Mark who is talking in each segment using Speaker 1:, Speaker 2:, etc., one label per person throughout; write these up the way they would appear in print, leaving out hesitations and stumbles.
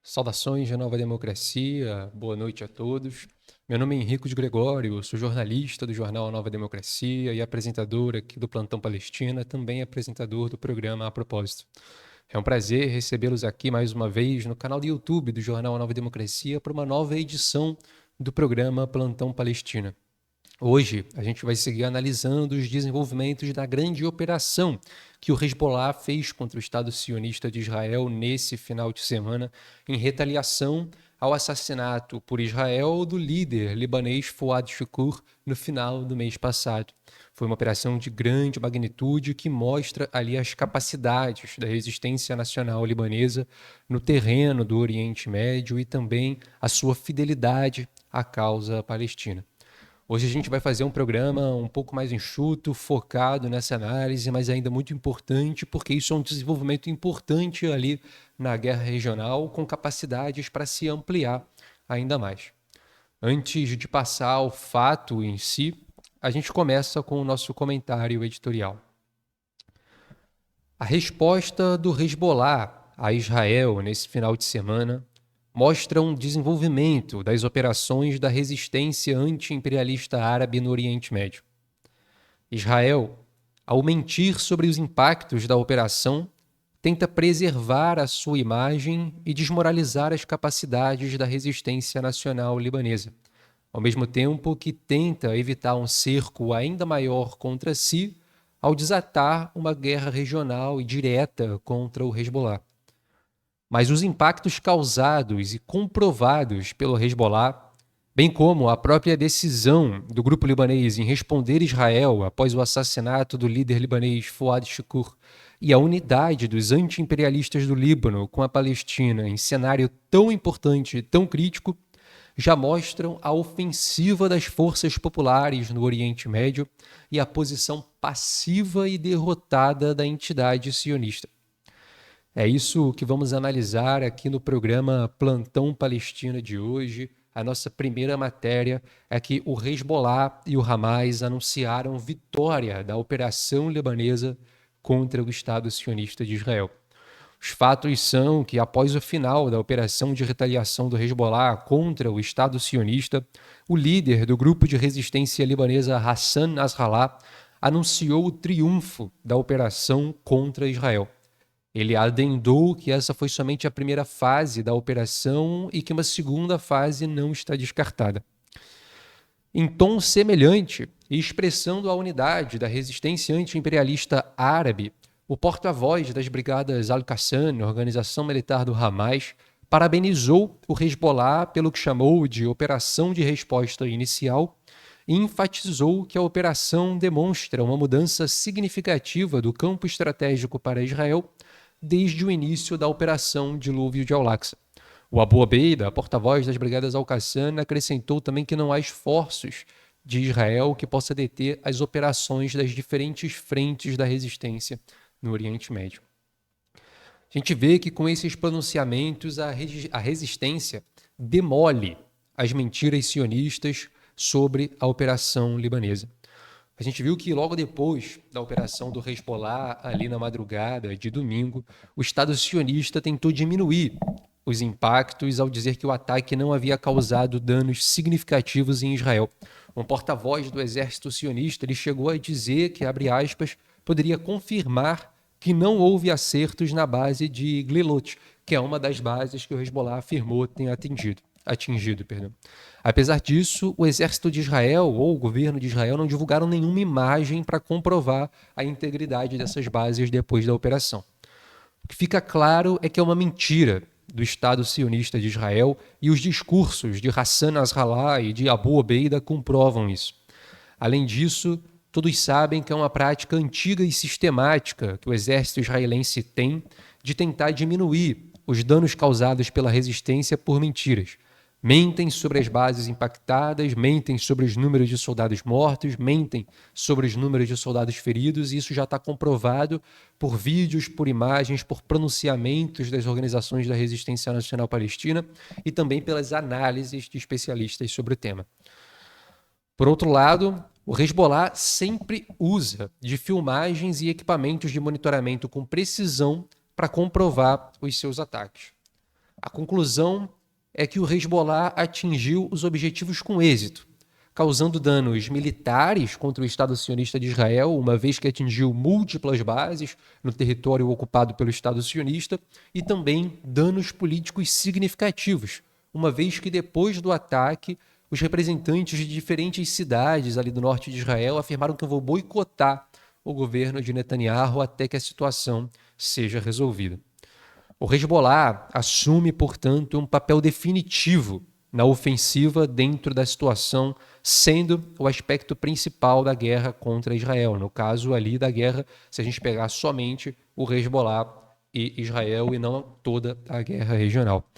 Speaker 1: Saudações de Nova Democracia, boa noite a todos. Meu nome é Henrico de Gregório, sou jornalista do jornal Nova Democracia e apresentador aqui do Plantão Palestina, também apresentador do programa A Propósito. É um prazer recebê-los aqui mais uma vez no canal do YouTube do jornal Nova Democracia para uma nova edição do programa Plantão Palestina. Hoje, a gente vai seguir analisando os desenvolvimentos da grande operação que o Hezbollah fez contra o Estado sionista de Israel nesse final de semana, em retaliação ao assassinato por Israel do líder libanês Fouad Shukr no final do mês passado. Foi uma operação de grande magnitude que mostra ali as capacidades da resistência nacional libanesa no terreno do Oriente Médio e também a sua fidelidade à causa palestina. Hoje a gente vai fazer um programa um pouco mais enxuto, focado nessa análise, mas ainda muito importante, porque isso é um desenvolvimento importante ali na guerra regional, com capacidades para se ampliar ainda mais. Antes de passar ao fato em si, a gente começa com o nosso comentário editorial. A resposta do Hezbollah a Israel nesse final de semana mostra um desenvolvimento das operações da resistência anti-imperialista árabe no Oriente Médio. Israel, ao mentir sobre os impactos da operação, tenta preservar a sua imagem e desmoralizar as capacidades da resistência nacional libanesa, ao mesmo tempo que tenta evitar um cerco ainda maior contra si ao desatar uma guerra regional e direta contra o Hezbollah. Mas os impactos causados e comprovados pelo Hezbollah, bem como a própria decisão do grupo libanês em responder Israel após o assassinato do líder libanês Fouad Shukr e a unidade dos anti-imperialistas do Líbano com a Palestina em cenário tão importante e tão crítico, já mostram a ofensiva das forças populares no Oriente Médio e a posição passiva e derrotada da entidade sionista. É isso que vamos analisar aqui no programa Plantão Palestina de hoje. A nossa primeira matéria é que o Hezbollah e o Hamas anunciaram vitória da operação libanesa contra o Estado sionista de Israel. Os fatos são que, após o final da operação de retaliação do Hezbollah contra o Estado sionista, o líder do grupo de resistência libanesa Hassan Nasrallah anunciou o triunfo da operação contra Israel. Ele adendou que essa foi somente a primeira fase da operação e que uma segunda fase não está descartada. Em tom semelhante e expressando a unidade da resistência anti-imperialista árabe, o porta-voz das brigadas Al-Qassam, organização militar do Hamas, parabenizou o Hezbollah pelo que chamou de operação de resposta inicial e enfatizou que a operação demonstra uma mudança significativa do campo estratégico para Israel desde o início da Operação Dilúvio de Al-Aqsa. O Abu Obeida, porta-voz das brigadas Al-Qassam, acrescentou também que não há esforços de Israel que possa deter as operações das diferentes frentes da resistência no Oriente Médio. A gente vê que com esses pronunciamentos a resistência demole as mentiras sionistas sobre a operação libanesa. A gente viu que logo depois da operação do Hezbollah, ali na madrugada de domingo, o Estado sionista tentou diminuir os impactos ao dizer que o ataque não havia causado danos significativos em Israel. Um porta-voz do exército sionista ele chegou a dizer que, abre aspas, poderia confirmar que não houve acertos na base de Glilot, que é uma das bases que o Hezbollah afirmou ter atingido. Apesar disso, o exército de Israel ou o governo de Israel não divulgaram nenhuma imagem para comprovar a integridade dessas bases depois da operação. O que fica claro é que é uma mentira do Estado sionista de Israel e os discursos de Hassan Nasrallah e de Abu Obeida comprovam isso. Além disso, todos sabem que é uma prática antiga e sistemática que o exército israelense tem de tentar diminuir os danos causados pela resistência por mentiras. Mentem sobre as bases impactadas, mentem sobre os números de soldados mortos, mentem sobre os números de soldados feridos, e isso já está comprovado por vídeos, por imagens, por pronunciamentos das organizações da Resistência Nacional Palestina e também pelas análises de especialistas sobre o tema. Por outro lado, o Hezbollah sempre usa de filmagens e equipamentos de monitoramento com precisão para comprovar os seus ataques. A conclusão é que o Hezbollah atingiu os objetivos com êxito, causando danos militares contra o Estado sionista de Israel, uma vez que atingiu múltiplas bases no território ocupado pelo Estado sionista, e também danos políticos significativos, uma vez que depois do ataque, os representantes de diferentes cidades ali do norte de Israel afirmaram que vão boicotar o governo de Netanyahu até que a situação seja resolvida. O Hezbollah assume, portanto, um papel definitivo na ofensiva dentro da situação, sendo o aspecto principal da guerra contra Israel. No caso ali da guerra, se a gente pegar somente o Hezbollah e Israel e não toda a guerra regional.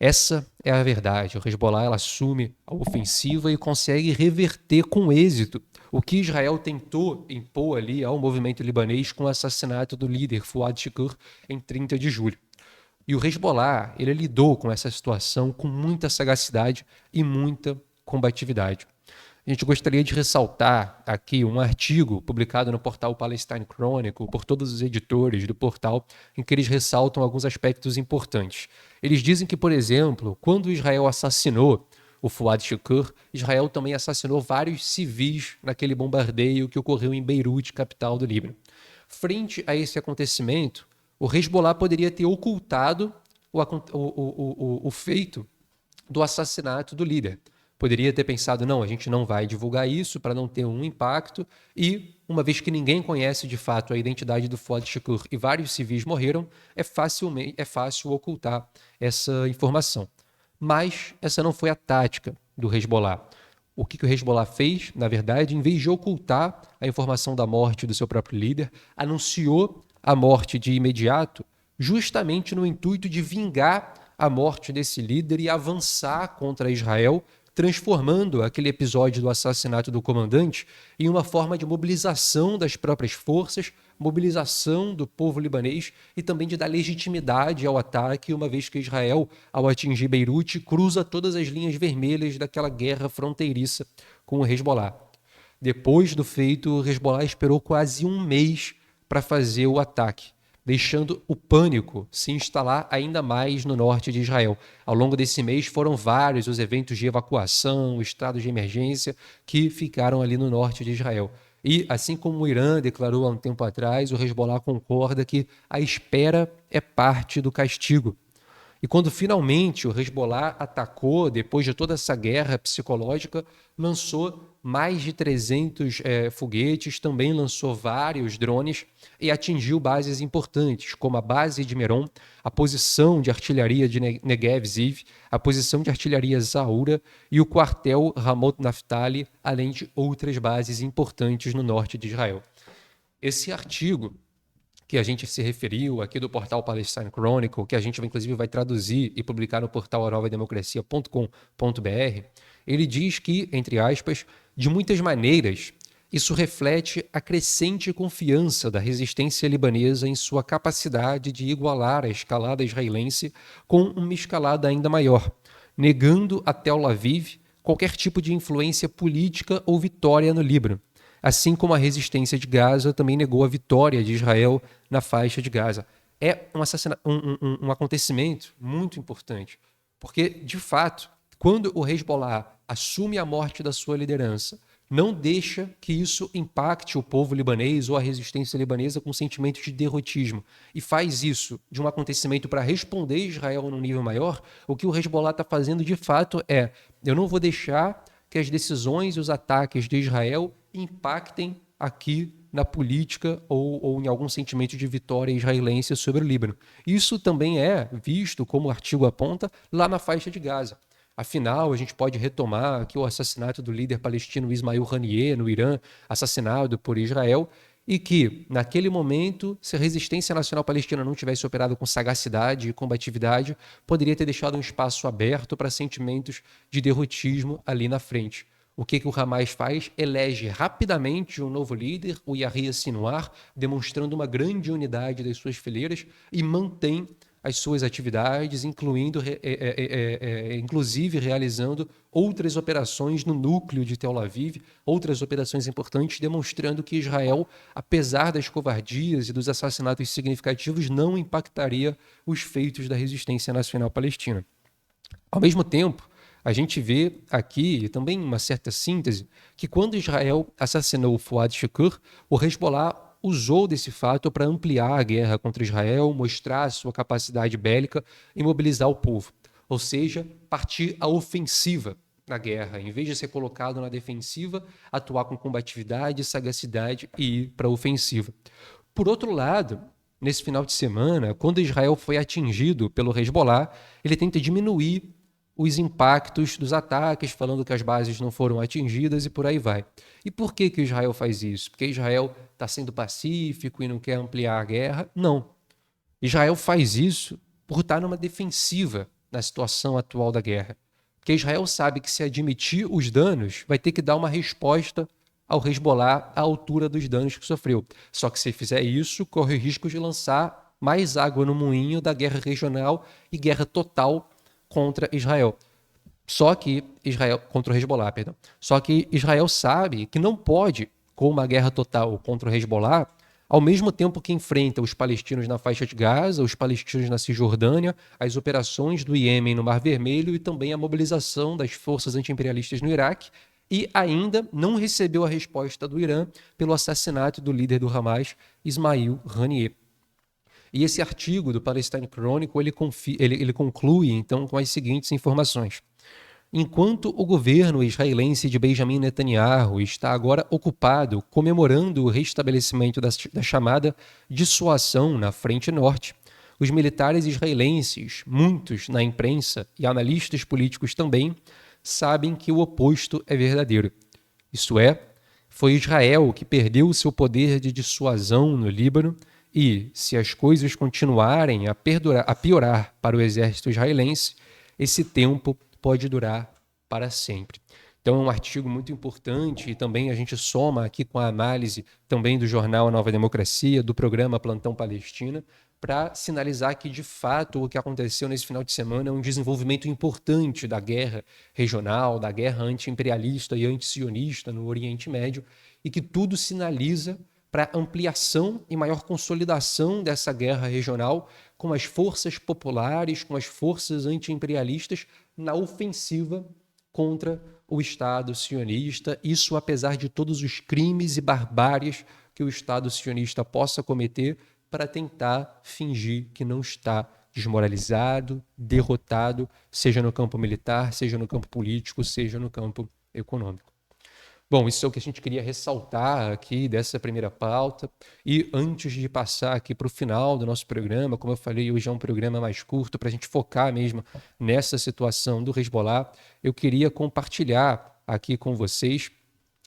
Speaker 1: Essa é a verdade. O Hezbollah ela assume a ofensiva e consegue reverter com êxito o que Israel tentou impor ali ao movimento libanês com o assassinato do líder Fuad Shukr em 30 de julho. E o Hezbollah ele lidou com essa situação com muita sagacidade e muita combatividade. A gente gostaria de ressaltar aqui um artigo publicado no portal Palestine Chronicle por todos os editores do portal, em que eles ressaltam alguns aspectos importantes. Eles dizem que, por exemplo, quando Israel assassinou o Fuad Shukr, Israel também assassinou vários civis naquele bombardeio que ocorreu em Beirute, capital do Líbano. Frente a esse acontecimento, o Hezbollah poderia ter ocultado o feito do assassinato do líder. Poderia ter pensado, não, a gente não vai divulgar isso para não ter um impacto e, uma vez que ninguém conhece de fato a identidade do Fuad Shukr e vários civis morreram, é fácil ocultar essa informação. Mas essa não foi a tática do Hezbollah. O que o Hezbollah fez, na verdade, em vez de ocultar a informação da morte do seu próprio líder, anunciou a morte de imediato, justamente no intuito de vingar a morte desse líder e avançar contra Israel, transformando aquele episódio do assassinato do comandante em uma forma de mobilização das próprias forças, mobilização do povo libanês e também de dar legitimidade ao ataque, uma vez que Israel, ao atingir Beirute, cruza todas as linhas vermelhas daquela guerra fronteiriça com o Hezbollah. Depois do feito, o Hezbollah esperou quase um mês para fazer o ataque, deixando o pânico se instalar ainda mais no norte de Israel. Ao longo desse mês foram vários os eventos de evacuação, estados de emergência que ficaram ali no norte de Israel. E, assim como o Irã declarou há um tempo atrás, o Hezbollah concorda que a espera é parte do castigo. E quando finalmente o Hezbollah atacou, depois de toda essa guerra psicológica, lançou mais de 300 foguetes, também lançou vários drones e atingiu bases importantes, como a base de Meron, a posição de artilharia de Negev Ziv, a posição de artilharia Zaura e o quartel Ramot Naftali, além de outras bases importantes no norte de Israel. Esse artigo que a gente se referiu aqui do portal Palestine Chronicle, que a gente inclusive vai traduzir e publicar no portal anovademocracia.com.br, ele diz que, entre aspas, de muitas maneiras, isso reflete a crescente confiança da resistência libanesa em sua capacidade de igualar a escalada israelense com uma escalada ainda maior, negando a Tel Aviv qualquer tipo de influência política ou vitória no Líbano. Assim como a resistência de Gaza também negou a vitória de Israel na faixa de Gaza. É um acontecimento muito importante, porque, de fato, quando o Hezbollah assume a morte da sua liderança, não deixa que isso impacte o povo libanês ou a resistência libanesa com sentimento de derrotismo. E faz isso de um acontecimento para responder Israel num nível maior, o que o Hezbollah está fazendo, de fato, eu não vou deixar que as decisões e os ataques de Israel impactem aqui na política ou em algum sentimento de vitória israelense sobre o Líbano. Isso também é visto, como o artigo aponta, lá na faixa de Gaza. Afinal, a gente pode retomar aqui o assassinato do líder palestino Ismail Haniyeh, no Irã, assassinado por Israel, e que, naquele momento, se a resistência nacional palestina não tivesse operado com sagacidade e combatividade, poderia ter deixado um espaço aberto para sentimentos de derrotismo ali na frente. O que o Hamas faz? Elege rapidamente um novo líder, o Yahya Sinwar, demonstrando uma grande unidade das suas fileiras e mantém as suas atividades, inclusive realizando outras operações no núcleo de Tel Aviv, outras operações importantes, demonstrando que Israel, apesar das covardias e dos assassinatos significativos, não impactaria os feitos da resistência nacional palestina. Ao mesmo tempo, a gente vê aqui também uma certa síntese que quando Israel assassinou Fuad Shukr, o Hezbollah usou desse fato para ampliar a guerra contra Israel, mostrar a sua capacidade bélica e mobilizar o povo. Ou seja, partir à ofensiva na guerra. Em vez de ser colocado na defensiva, atuar com combatividade, sagacidade e ir para a ofensiva. Por outro lado, nesse final de semana, quando Israel foi atingido pelo Hezbollah, ele tenta diminuir os impactos dos ataques, falando que as bases não foram atingidas e por aí vai. E por que Israel faz isso? Porque Israel está sendo pacífico e não quer ampliar a guerra? Não. Israel faz isso por estar numa defensiva na situação atual da guerra. Porque Israel sabe que se admitir os danos, vai ter que dar uma resposta ao Hezbollah à altura dos danos que sofreu. Só que se fizer isso, corre o risco de lançar mais água no moinho da guerra regional e guerra total contra Israel. Só que Israel contra o Hezbollah, perdão. Só que Israel sabe que não pode, com uma guerra total contra o Hezbollah, ao mesmo tempo que enfrenta os palestinos na faixa de Gaza, os palestinos na Cisjordânia, as operações do Iêmen no Mar Vermelho e também a mobilização das forças anti-imperialistas no Iraque, e ainda não recebeu a resposta do Irã pelo assassinato do líder do Hamas, Ismail Haniyeh. E esse artigo do Palestine Chronicle, ele conclui, então, com as seguintes informações. Enquanto o governo israelense de Benjamin Netanyahu está agora ocupado comemorando o restabelecimento da chamada dissuasão na frente norte, os militares israelenses, muitos na imprensa e analistas políticos também, sabem que o oposto é verdadeiro. Isto é, foi Israel que perdeu o seu poder de dissuasão no Líbano e, se as coisas continuarem a piorar para o exército israelense, esse tempo pode durar para sempre. Então é um artigo muito importante e também a gente soma aqui com a análise também do jornal A Nova Democracia, do programa Plantão Palestina, para sinalizar que, de fato, o que aconteceu nesse final de semana é um desenvolvimento importante da guerra regional, da guerra anti-imperialista e anti-sionista no Oriente Médio, e que tudo sinaliza para ampliação e maior consolidação dessa guerra regional com as forças populares, com as forças anti-imperialistas na ofensiva contra o Estado sionista, isso apesar de todos os crimes e barbáries que o Estado sionista possa cometer para tentar fingir que não está desmoralizado, derrotado, seja no campo militar, seja no campo político, seja no campo econômico. Bom, isso é o que a gente queria ressaltar aqui dessa primeira pauta. E antes de passar aqui para o final do nosso programa, como eu falei, hoje é um programa mais curto para a gente focar mesmo nessa situação do Hezbollah, eu queria compartilhar aqui com vocês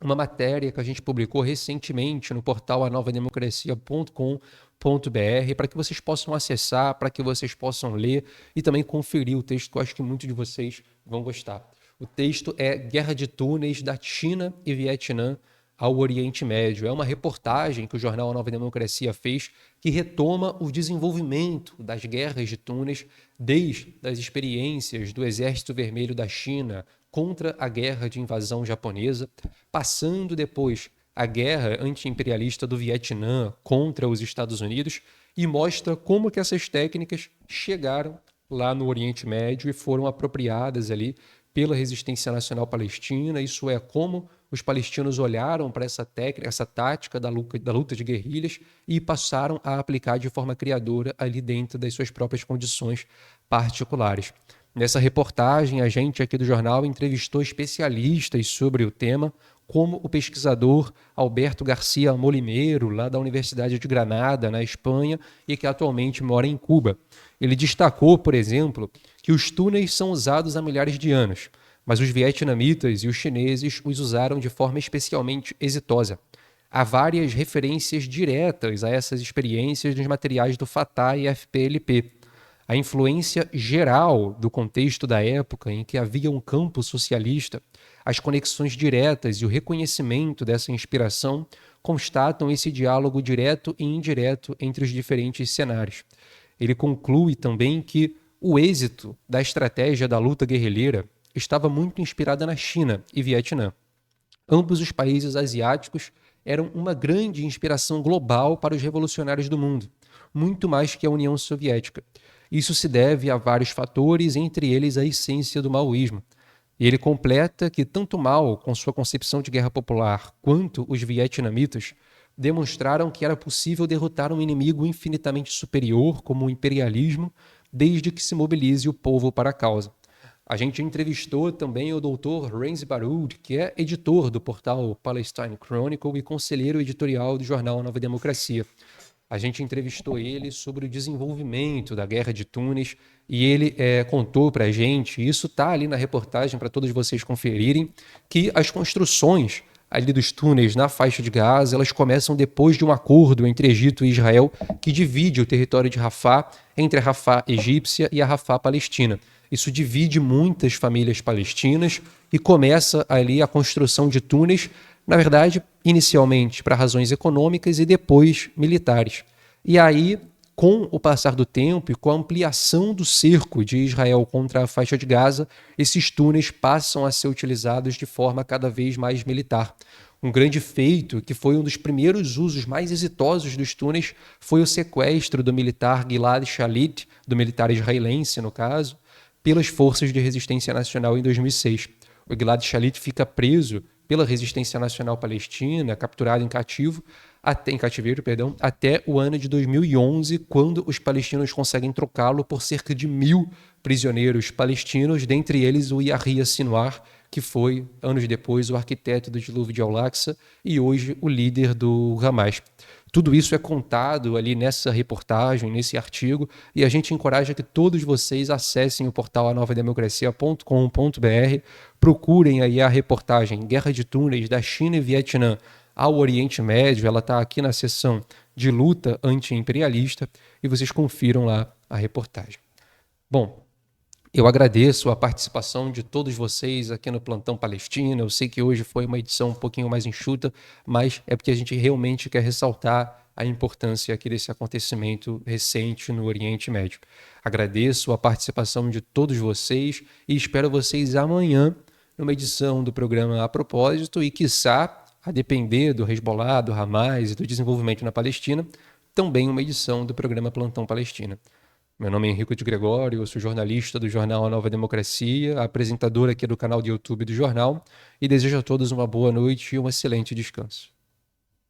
Speaker 1: uma matéria que a gente publicou recentemente no portal anovademocracia.com.br para que vocês possam acessar, para que vocês possam ler e também conferir o texto que eu acho que muitos de vocês vão gostar. O texto é Guerra de Túneis da China e Vietnã ao Oriente Médio. É uma reportagem que o jornal A Nova Democracia fez que retoma o desenvolvimento das guerras de túneis desde as experiências do Exército Vermelho da China contra a guerra de invasão japonesa, passando depois a guerra anti-imperialista do Vietnã contra os Estados Unidos e mostra como que essas técnicas chegaram lá no Oriente Médio e foram apropriadas ali pela resistência nacional palestina, isso é, como os palestinos olharam para essa técnica, essa tática da luta de guerrilhas e passaram a aplicar de forma criadora ali dentro das suas próprias condições particulares. Nessa reportagem, a gente aqui do jornal entrevistou especialistas sobre o tema, como o pesquisador Alberto Garcia Molimero, lá da Universidade de Granada, na Espanha, e que atualmente mora em Cuba. Ele destacou, por exemplo, que os túneis são usados há milhares de anos, mas os vietnamitas e os chineses os usaram de forma especialmente exitosa. Há várias referências diretas a essas experiências nos materiais do Fatah e FPLP. A influência geral do contexto da época em que havia um campo socialista, as conexões diretas e o reconhecimento dessa inspiração constatam esse diálogo direto e indireto entre os diferentes cenários. ele conclui também que o êxito da estratégia da luta guerrilheira estava muito inspirada na China e Vietnã. Ambos os países asiáticos eram uma grande inspiração global para os revolucionários do mundo, muito mais que a União Soviética. Isso se deve a vários fatores, entre eles a essência do maoísmo. E ele completa que tanto Mao, com sua concepção de guerra popular, quanto os vietnamitas demonstraram que era possível derrotar um inimigo infinitamente superior, como o imperialismo, desde que se mobilize o povo para a causa. A gente entrevistou também o Dr. Renzi Baroud, que é editor do portal Palestine Chronicle e conselheiro editorial do jornal Nova Democracia. A gente entrevistou ele sobre o desenvolvimento da Guerra de Túnez e ele contou para a gente, e isso está ali na reportagem para todos vocês conferirem, que as construções ali dos túneis na faixa de Gaza, elas começam depois de um acordo entre Egito e Israel que divide o território de Rafah entre a Rafah egípcia e a Rafah palestina. Isso divide muitas famílias palestinas e começa ali a construção de túneis, na verdade, inicialmente para razões econômicas e depois militares. E aí, com o passar do tempo e com a ampliação do cerco de Israel contra a faixa de Gaza, esses túneis passam a ser utilizados de forma cada vez mais militar. Um grande feito, que foi um dos primeiros usos mais exitosos dos túneis, foi o sequestro do militar Gilad Shalit, do militar israelense, no caso, pelas forças de resistência nacional em 2006. O Gilad Shalit fica preso pela resistência nacional palestina, capturado em cativeiro, até o ano de 2011, quando os palestinos conseguem trocá-lo por cerca de 1.000 prisioneiros palestinos, dentre eles o Yahya Sinwar, que foi, anos depois, o arquiteto do dilúvio de Al-Aqsa e hoje o líder do Hamas. Tudo isso é contado ali nessa reportagem, nesse artigo, e a gente encoraja que todos vocês acessem o portal anovademocracia.com.br, procurem aí a reportagem Guerra de Túneis da China e Vietnã ao Oriente Médio, ela está aqui na seção de luta anti-imperialista, e vocês confiram lá a reportagem. Bom, eu agradeço a participação de todos vocês aqui no Plantão Palestina. Eu sei que hoje foi uma edição um pouquinho mais enxuta, mas é porque a gente realmente quer ressaltar a importância aqui desse acontecimento recente no Oriente Médio. Agradeço a participação de todos vocês e espero vocês amanhã numa edição do programa A Propósito e, quiçá, a depender do Hezbollah, do Hamas e do desenvolvimento na Palestina, também uma edição do programa Plantão Palestina. Meu nome é Henrico de Gregório, eu sou jornalista do jornal A Nova Democracia, apresentador aqui do canal de YouTube do jornal, e desejo a todos uma boa noite e um excelente descanso.